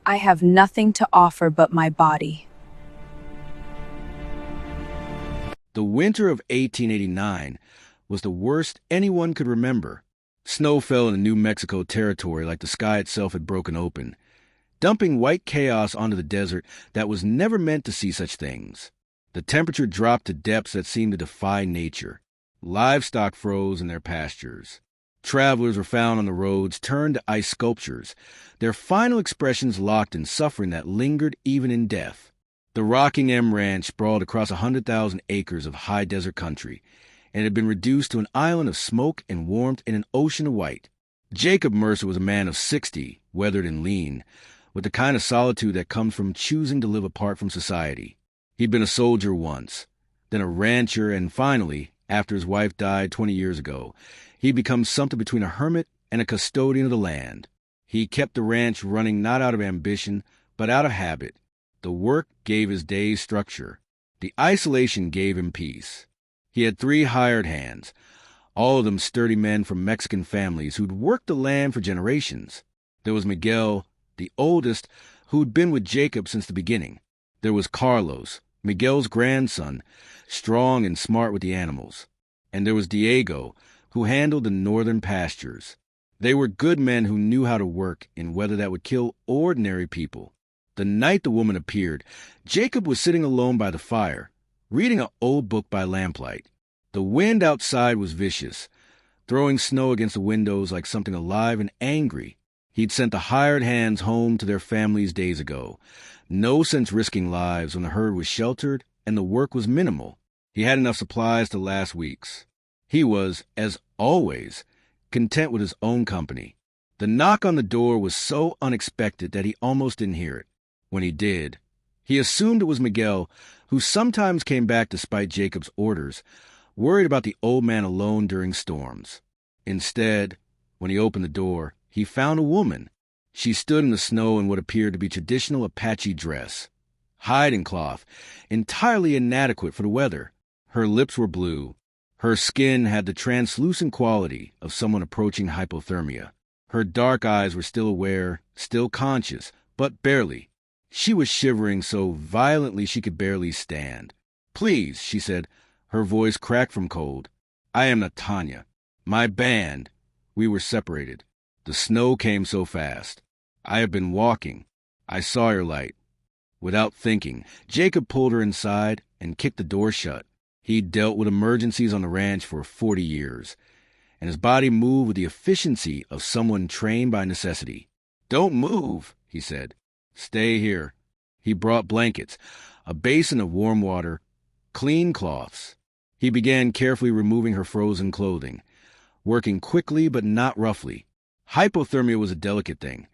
I have nothing to offer but my body. The winter of 1889 was the worst anyone could remember. Snow fell in the New Mexico territory like the sky itself had broken open, dumping white chaos onto the desert that was never meant to see such things. The temperature dropped to depths that seemed to defy nature. Livestock froze in their pastures. Travelers were found on the roads, turned to ice sculptures, their final expressions locked in suffering that lingered even in death. The Rocking M Ranch sprawled across 100,000 acres of high desert country, and it had been reduced to an island of smoke and warmth in an ocean of white. Jacob Mercer was a man of 60, weathered and lean, with the kind of solitude that comes from choosing to live apart from society. He'd been a soldier once, then a rancher, and finally, after his wife died 20 years ago, he'd become something between a hermit and a custodian of the land. He kept the ranch running not out of ambition, but out of habit. The work gave his days structure. The isolation gave him peace. He had 3 hired hands, all of them sturdy men from Mexican families who'd worked the land for generations. There was Miguel, the oldest, who'd been with Jacob since the beginning. There was Carlos, Miguel's grandson, strong and smart with the animals. And there was Diego, who handled the northern pastures. They were good men who knew how to work in weather that would kill ordinary people. The night the woman appeared, Jacob was sitting alone by the fire, reading an old book by lamplight. The wind outside was vicious, throwing snow against the windows like something alive and angry. He'd sent the hired hands home to their families days ago. No sense risking lives when the herd was sheltered and the work was minimal. He had enough supplies to last weeks. He was, as always, content with his own company. The knock on the door was so unexpected that he almost didn't hear it. When he did, he assumed it was Miguel, who sometimes came back despite Jacob's orders, worried about the old man alone during storms. Instead, when he opened the door, he found a woman. She stood in the snow in what appeared to be traditional Apache dress, hiding cloth, entirely inadequate for the weather. Her lips were blue. Her skin had the translucent quality of someone approaching hypothermia. Her dark eyes were still aware, still conscious, but barely. She was shivering so violently she could barely stand. "Please," she said, her voice cracked from cold. "I am Nahtanha. My band. We were separated. The snow came so fast. I have been walking. I saw your light." Without thinking, Jacob pulled her inside and kicked the door shut. He'd dealt with emergencies on the ranch for 40 years, and his body moved with the efficiency of someone trained by necessity. "Don't move," he said. "Stay here." He brought blankets, a basin of warm water, clean cloths. He began carefully removing her frozen clothing, working quickly but not roughly. Hypothermia was a delicate thing.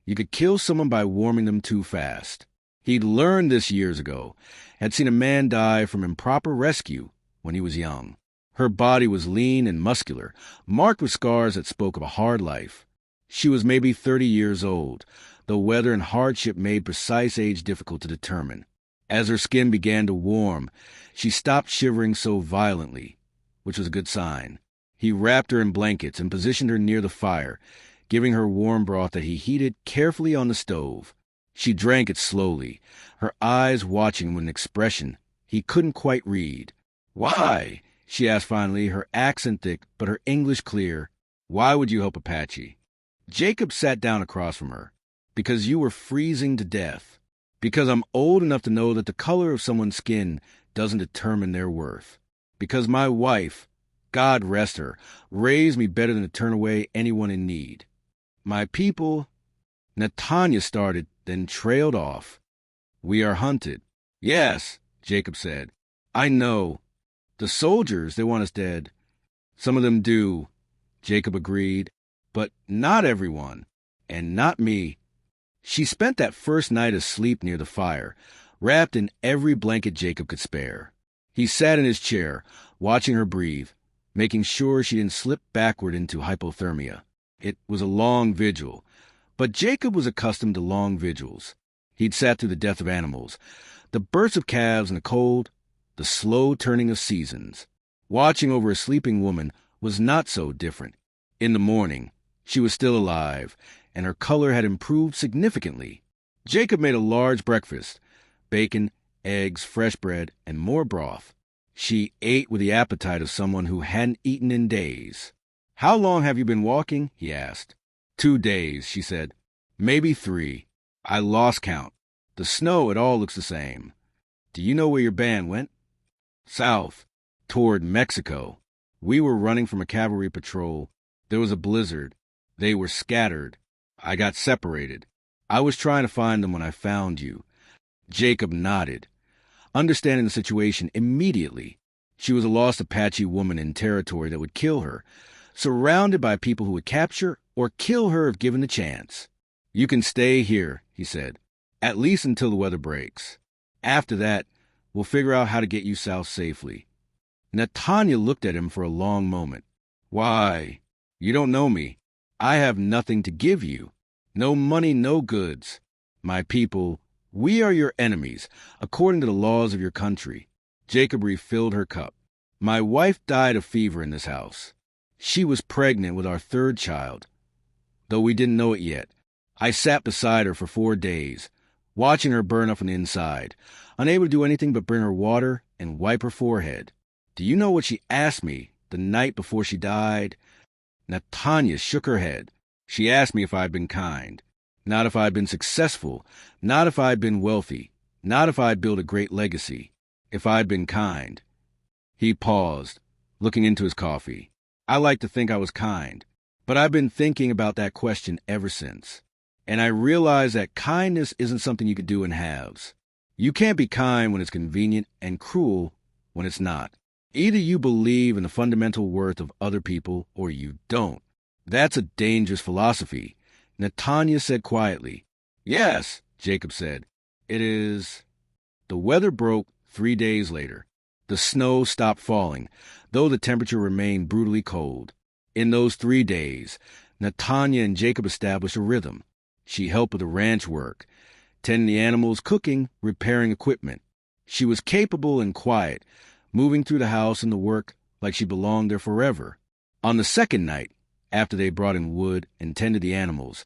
You could kill someone by warming them too fast. He'd learned this years ago, had seen a man die from improper rescue when he was young. Her body was lean and muscular, marked with scars that spoke of a hard life. She was maybe 30 years old, though weather and hardship made precise age difficult to determine. As her skin began to warm, she stopped shivering so violently, which was a good sign. He wrapped her in blankets and positioned her near the fire, giving her warm broth that he heated carefully on the stove. She drank it slowly, her eyes watching with an expression he couldn't quite read. "Why?" she asked finally, her accent thick but her English clear. "Why would you help Apache?" Jacob sat down across from her. "Because you were freezing to death. Because I'm old enough to know that the color of someone's skin doesn't determine their worth. Because my wife, God rest her, raised me better than to turn away anyone in need. My people," Nahtanha started, then trailed off. "We are hunted." "Yes," Jacob said. "I know. The soldiers, they want us dead." "Some of them do," Jacob agreed. "But not everyone. And not me." She spent that first night asleep near the fire, wrapped in every blanket Jacob could spare. He sat in his chair, watching her breathe, making sure she didn't slip backward into hypothermia. It was a long vigil, but Jacob was accustomed to long vigils. He'd sat through the death of animals, the births of calves in the cold, the slow turning of seasons. Watching over a sleeping woman was not so different. In the morning, she was still alive, and her color had improved significantly. Jacob made a large breakfast: bacon, eggs, fresh bread, and more broth. She ate with the appetite of someone who hadn't eaten in days. "How long have you been walking?" he asked. "2 days," she said. "Maybe 3. I lost count. The snow, it all looks the same." "Do you know where your band went?" "South, toward Mexico. We were running from a cavalry patrol. There was a blizzard. They were scattered. I got separated. I was trying to find them when I found you." Jacob nodded, understanding the situation immediately. She was a lost Apache woman in territory that would kill her, surrounded by people who would capture or kill her if given the chance. "You can stay here," he said, "at least until the weather breaks. After that, we'll figure out how to get you south safely." Nahtanha looked at him for a long moment. "Why? You don't know me. I have nothing to give you. No money, no goods. My people, we are your enemies, according to the laws of your country." Jacob refilled her cup. "My wife died of fever in this house. She was pregnant with our 3rd child, though we didn't know it yet. I sat beside her for 4 days, watching her burn up from the inside, unable to do anything but bring her water and wipe her forehead. Do you know what she asked me the night before she died?" Nahtanha shook her head. "She asked me if I'd been kind. Not if I'd been successful. Not if I'd been wealthy. Not if I'd built a great legacy. If I'd been kind." He paused, looking into his coffee. "I like to think I was kind, but I've been thinking about that question ever since. And I realize that kindness isn't something you can do in halves. You can't be kind when it's convenient and cruel when it's not. Either you believe in the fundamental worth of other people or you don't. That's a dangerous philosophy," Nahtanha said quietly. "Yes," Jacob said. "It is." The weather broke 3 days later. The snow stopped falling, though the temperature remained brutally cold. In those 3 days, Nahtanha and Jacob established a rhythm. She helped with the ranch work, tending the animals, cooking, repairing equipment. She was capable and quiet, moving through the house and the work like she belonged there forever. On the 2nd night, after they brought in wood and tended the animals,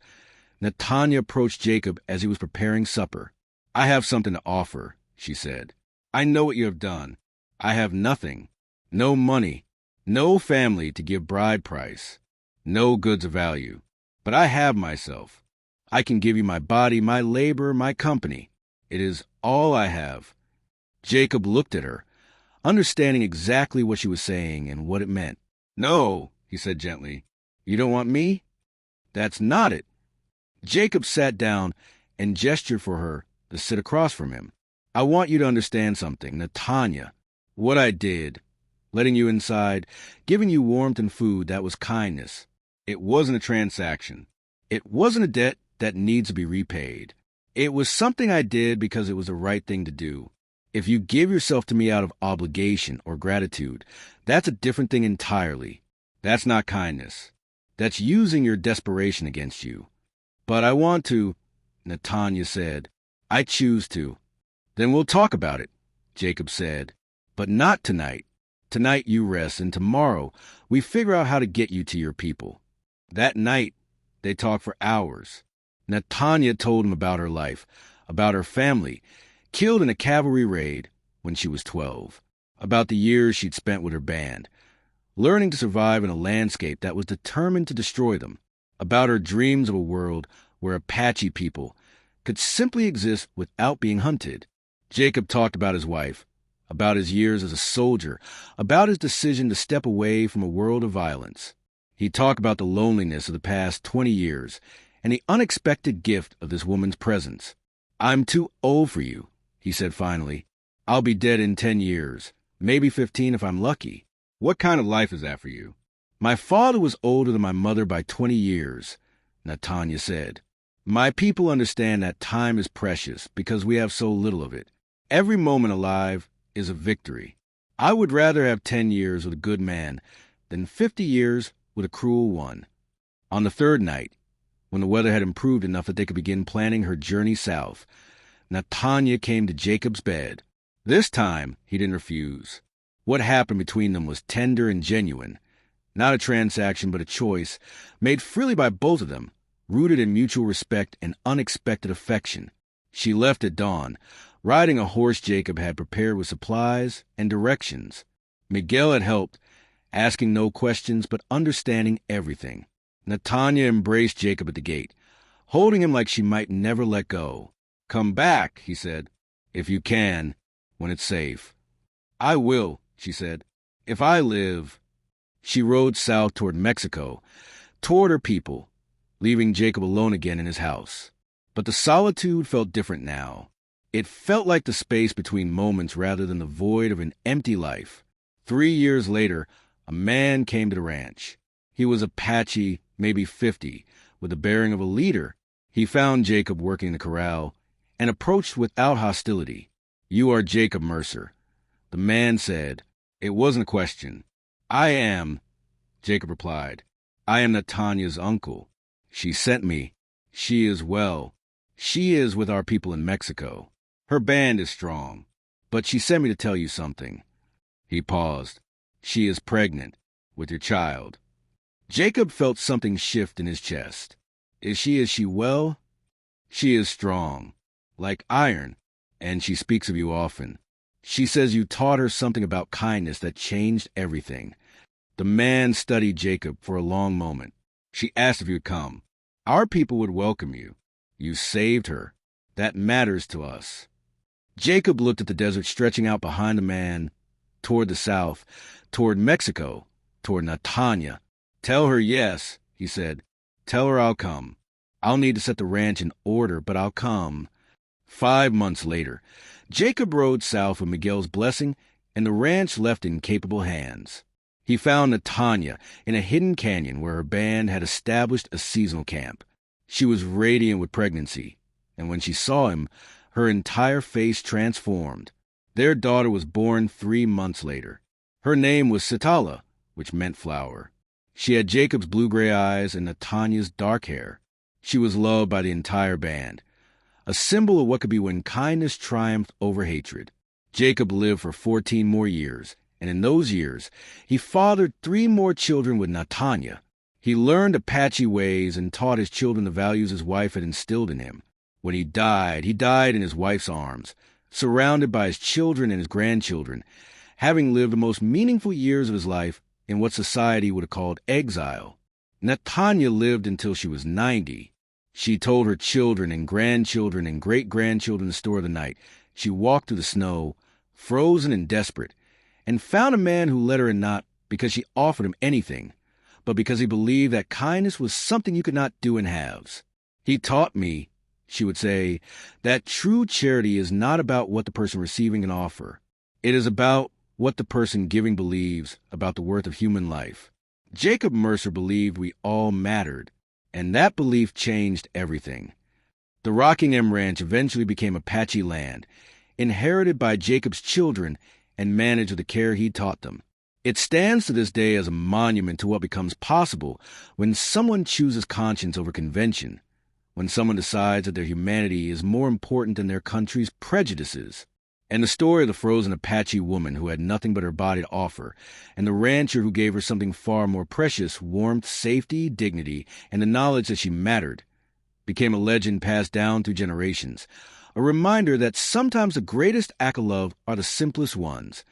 Nahtanha approached Jacob as he was preparing supper. "I have something to offer," she said. "I know what you have done. I have nothing. No money. No family to give bride price. No goods of value. But I have myself. I can give you my body, my labor, my company. It is all I have." Jacob looked at her, understanding exactly what she was saying and what it meant. "No," he said gently. "You don't want me? That's not it." Jacob sat down and gestured for her to sit across from him. "I want you to understand something, Nahtanha. What I did, letting you inside, giving you warmth and food, that was kindness. It wasn't a transaction. It wasn't a debt that needs to be repaid. It was something I did because it was the right thing to do. If you give yourself to me out of obligation or gratitude, that's a different thing entirely. That's not kindness. That's using your desperation against you. But I want to," Nahtanha said. "I choose to." "Then we'll talk about it," Jacob said. "But not tonight. Tonight you rest, and tomorrow we figure out how to get you to your people." That night, they talked for hours. Nahtanha told him about her life, about her family, killed in a cavalry raid when she was 12, about the years she'd spent with her band, learning to survive in a landscape that was determined to destroy them, about her dreams of a world where Apache people could simply exist without being hunted. Jacob talked about his wife, about his years as a soldier, about his decision to step away from a world of violence. He talked about the loneliness of the past 20 years and the unexpected gift of this woman's presence. "I'm too old for you," he said finally. "I'll be dead in 10 years, maybe 15 if I'm lucky. What kind of life is that for you?" "My father was older than my mother by 20 years, Nahtanha said. "My people understand that time is precious because we have so little of it. Every moment alive is a victory. I would rather have 10 years with a good man than 50 years with a cruel one." On the 3rd night, when the weather had improved enough that they could begin planning her journey south, Nahtanha came to Jacob's bed. This time, he didn't refuse. What happened between them was tender and genuine, not a transaction but a choice, made freely by both of them, rooted in mutual respect and unexpected affection. She left at dawn, riding a horse Jacob had prepared with supplies and directions. Miguel had helped, asking no questions but understanding everything. Nahtanha embraced Jacob at the gate, holding him like she might never let go. "Come back," he said, "if you can, when it's safe." "I will," she said, "if I live." She rode south toward Mexico, toward her people, leaving Jacob alone again in his house. But the solitude felt different now. It felt like the space between moments rather than the void of an empty life. 3 years later, a man came to the ranch. He was Apache, maybe 50, with the bearing of a leader. He found Jacob working the corral and approached without hostility. "You are Jacob Mercer." The man said. It wasn't a question. "I am," Jacob replied. "I am Nahtanha's uncle. She sent me. She is well. She is with our people in Mexico. Her band is strong. But she sent me to tell you something." He paused. "She is pregnant with your child." Jacob felt something shift in his chest. Is she well?" "She is strong, like iron, and she speaks of you often. She says you taught her something about kindness that changed everything." The man studied Jacob for a long moment. "She asked if you'd come. Our people would welcome you. You saved her. That matters to us." Jacob looked at the desert stretching out behind the man, toward the south, toward Mexico, toward Nahtanha. "Tell her yes," he said. "Tell her I'll come. I'll need to set the ranch in order, but I'll come." 5 months later, Jacob rode south with Miguel's blessing, and the ranch left in capable hands. He found Nahtanha in a hidden canyon where her band had established a seasonal camp. She was radiant with pregnancy, and when she saw him, her entire face transformed. Their daughter was born 3 months later. Her name was Sitala, which meant flower. She had Jacob's blue-gray eyes and Nahtanha's dark hair. She was loved by the entire band, a symbol of what could be when kindness triumphed over hatred. Jacob lived for 14 more years, and in those years, he fathered 3 more children with Nahtanha. He learned Apache ways and taught his children the values his wife had instilled in him. When he died in his wife's arms, surrounded by his children and his grandchildren, having lived the most meaningful years of his life in what society would have called exile. Nahtanha lived until she was 90. She told her children and grandchildren and great-grandchildren the story of the night. She walked through the snow, frozen and desperate, and found a man who let her in not because she offered him anything, but because he believed that kindness was something you could not do in halves. "He taught me," she would say, "that true charity is not about what the person receiving can offer. It is about what the person giving believes about the worth of human life." Jacob Mercer believed we all mattered, and that belief changed everything. The Rockingham Ranch eventually became Apache land, inherited by Jacob's children and managed with the care he taught them. It stands to this day as a monument to what becomes possible when someone chooses conscience over convention, when someone decides that their humanity is more important than their country's prejudices. And the story of the frozen Apache woman who had nothing but her body to offer, and the rancher who gave her something far more precious, warmth, safety, dignity, and the knowledge that she mattered, became a legend passed down through generations, a reminder that sometimes the greatest act of love are the simplest ones,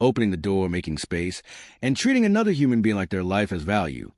opening the door, making space, and treating another human being like their life has value.